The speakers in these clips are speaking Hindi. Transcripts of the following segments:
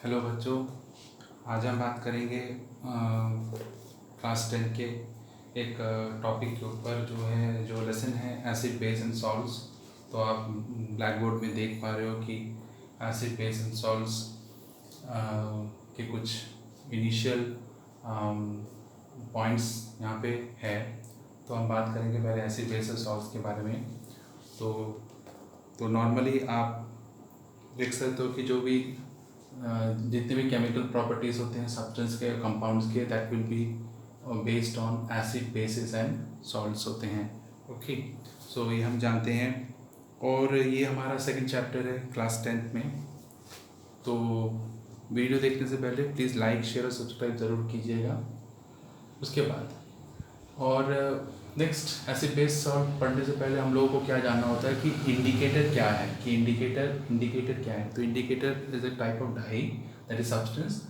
हेलो बच्चों, आज हम बात करेंगे क्लास 10 के एक टॉपिक के ऊपर जो लेसन है एसिड बेस एंड सॉल्ट्स। तो आप ब्लैक बोर्ड में देख पा रहे हो कि एसिड बेस एंड सॉल्ट्स के कुछ इनिशियल पॉइंट्स यहाँ पे है। तो हम बात करेंगे पहले एसिड बेस एंड सॉल्ट्स के बारे में। तो नॉर्मली आप देख सकते हो कि जो भी जितने भी केमिकल प्रॉपर्टीज़ होते हैं सब्सटेंस के, कंपाउंड्स के, that will be based on acid basis and salts होते हैं। ओके, सो ये हम जानते हैं और ये हमारा सेकंड चैप्टर है क्लास 10th में। तो वीडियो देखने से पहले प्लीज़ लाइक, शेयर और सब्सक्राइब ज़रूर कीजिएगा। उसके बाद और नेक्स्ट एसिड बेस सॉल्ट पढ़ने से पहले हम लोगों को क्या जानना होता है कि इंडिकेटर क्या है, कि इंडिकेटर क्या है। तो indicator is a type of dye that is substance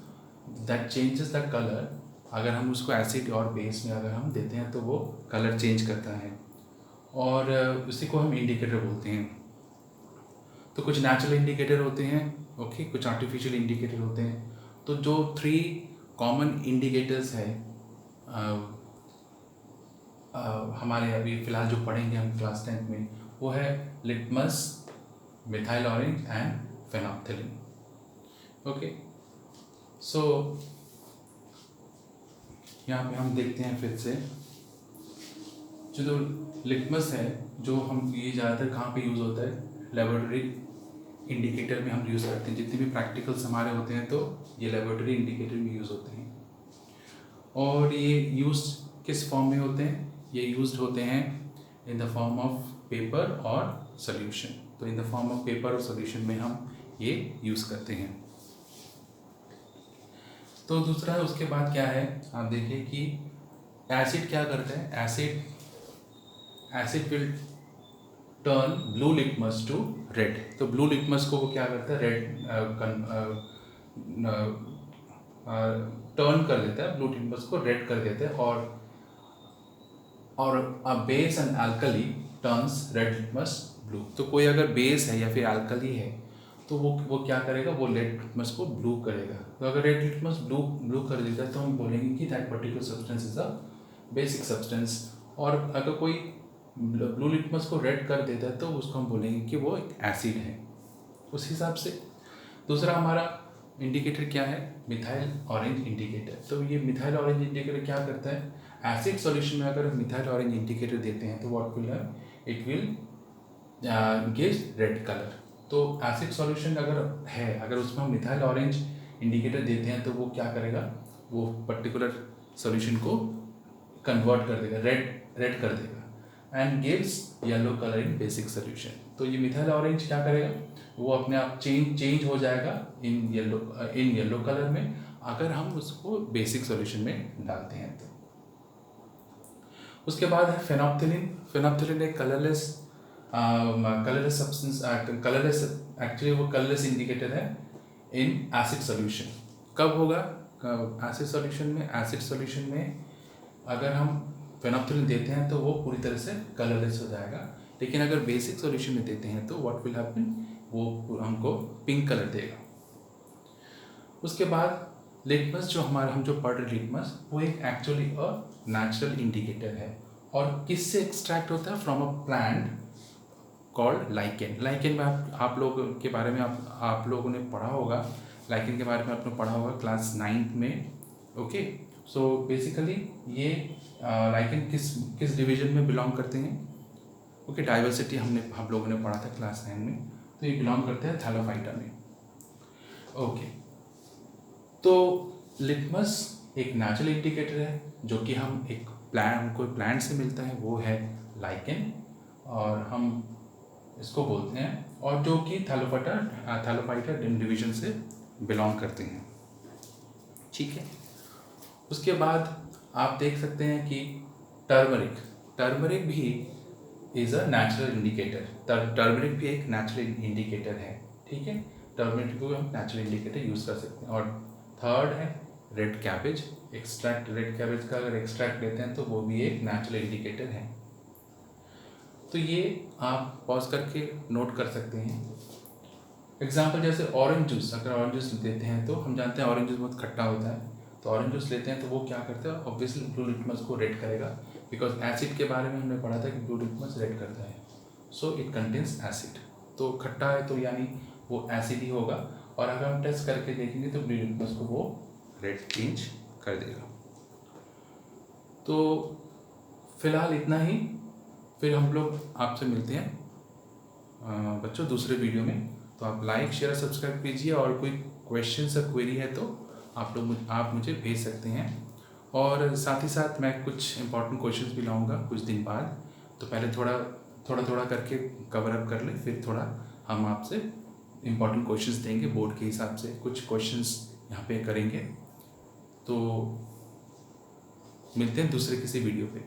that changes the colour. अगर हम उसको एसिड और बेस में अगर हम देते हैं तो वो कलर चेंज करता है और उसी को हम इंडिकेटर बोलते हैं। तो कुछ नेचुरल इंडिकेटर होते हैं, ओके, कुछ आर्टिफिशियल इंडिकेटर होते हैं। तो जो 3 कॉमन इंडिकेटर्स है हमारे अभी फ़िलहाल जो पढ़ेंगे हम क्लास 10th में, वो है litmus, methyl orange and phenolphthalein. Okay, so यहाँ पे हम देखते हैं फिर से जो लिटमस है, जो हम ये ज़्यादातर कहाँ पे यूज़ होता है, लेबोरेटरी इंडिकेटर में हम यूज़ करते हैं। जितने भी प्रैक्टिकल्स हमारे होते हैं तो ये लेबोरेटरी इंडिकेटर में यूज़ होते हैं। और ये यूज़ किस फॉर्म में होते हैं? ये यूज्ड होते हैं in the form of paper और सोल्यूशन। तो in the form of paper और सोल्यूशन में हम ये यूज़ करते हैं। तो दूसरा उसके बाद क्या है, आप देखिए कि एसिड क्या करता है। Acid will turn blue litmus to red. तो ब्लू लिटमस को वो क्या करता है, रेड टर्न कर देता है, ब्लू लिटमस को रेड कर देता है। और a base and alkali turns red litmus blue. तो कोई अगर बेस है या फिर अल्कली है तो वो क्या करेगा, वो रेड लिटमस को ब्लू करेगा। तो अगर रेड लिटमस ब्लू कर देता है तो हम बोलेंगे कि that particular substance is a basic substance. और अगर कोई ब्लू लिटमस को रेड कर देता है तो उसको हम बोलेंगे कि वो एक एसिड है। उस हिसाब से दूसरा हमारा इंडिकेटर क्या है, मिथाइल ऑरेंज इंडिकेटर। तो ये मिथाइल ऑरेंज इंडिकेटर क्या करता है, एसिड सॉल्यूशन में अगर मिथाइल ऑरेंज इंडिकेटर देते हैं तो what will have, it will gives red colour. तो एसिड सॉल्यूशन अगर है, अगर उसमें हम मिथाइल ऑरेंज इंडिकेटर देते हैं तो वो क्या करेगा, वो पर्टिकुलर सॉल्यूशन को कन्वर्ट कर देगा, रेड कर देगा and gives yellow colour in basic solution. तो ये मिथाइल ऑरेंज क्या करेगा, वो अपने आप चेंज हो जाएगा इन येलो कलर में अगर हम उसको बेसिक सॉल्यूशन में डालते हैं तो। उसके बाद है फेनोप्थिलीन। फेनोप्थिलीन एक कलरलेस सब्सटेंस, कलरलेस, एक्चुअली वो कलरलेस इंडिकेटर है इन एसिड सॉल्यूशन। कब होगा एसिड सॉल्यूशन में अगर हम फेनोप्थिलीन देते हैं तो वो पूरी तरह से कलरलेस हो जाएगा। लेकिन अगर बेसिक सॉल्यूशन में देते हैं तो व्हाट विल हैपन, वो हमको पिंक कलर देगा। उसके बाद लिटमस, हम जो पढ़ रहे लिटमस, वो एक एक्चुअली अ नेचुरल इंडिकेटर है। और किससे एक्सट्रैक्ट होता है, from a plant called lichen. Lichen में आप लोगों के बारे में आप लोगों ने पढ़ा होगा, लाइकेन के बारे में आपने पढ़ा होगा क्लास 9th में। ओके, सो बेसिकली ये लाइकेन किस डिवीजन में बिलोंग करते हैं, ओके, डाइवर्सिटी हम लोगों ने पढ़ा था क्लास 9 में। तो ये बिलोंग करते हैं थैलोफाइटा में। ओके, तो लिटमस एक नेचुरल इंडिकेटर है जो कि हम एक प्लांट से मिलता है, वो है लाइकेन, और हम इसको बोलते हैं, और जो कि थैलोफाइटा डिवीजन से बिलोंग करते हैं। ठीक है, उसके बाद आप देख सकते हैं कि टर्मरिक भी is a natural indicator. Turmeric भी एक नेचुरल इंडिकेटर है। ठीक है, टर्मरिक को हम नेचुरल इंडिकेटर यूज़ कर सकते हैं। और थर्ड है red cabbage extract. Red cabbage का अगर एक्सट्रैक्ट लेते हैं तो वो भी एक नेचुरल इंडिकेटर है। तो ये आप पॉज करके नोट कर सकते हैं। एग्जाम्पल जैसे ऑरेंज जूस, अगर ऑरेंज जूस देते हैं तो हम जानते हैं ऑरेंज जूस बहुत खट्टा होता है, तो ऑरेंज जूस लेते हैं तो वो क्या करता है, ऑब्वियसली ब्लू लिटमस को रेड करेगा, बिकॉज एसिड के बारे में हमने पढ़ा था कि ब्लू लिटमस रेड करता है, सो इट कंटेन्स एसिड। तो खट्टा है तो यानी वो एसिड ही होगा, और अगर हम टेस्ट करके देखेंगे तो ब्लू लिटमस को वो रेड चेंज कर देगा। तो फिलहाल इतना ही, फिर हम लोग आपसे मिलते हैं बच्चों दूसरे वीडियो में। तो आप लाइक शेयर सब्सक्राइब कीजिए, और कोई क्वेश्चन या क्वेरी है तो आप मुझे भेज सकते हैं, और साथ ही साथ मैं कुछ इंपॉर्टेंट क्वेश्चंस भी लाऊंगा कुछ दिन बाद। तो पहले थोड़ा करके कवर अप कर ले, फिर थोड़ा हम आपसे इंपॉर्टेंट क्वेश्चंस देंगे, बोर्ड के हिसाब से कुछ क्वेश्चंस यहाँ पे करेंगे। तो मिलते हैं दूसरे किसी वीडियो पे।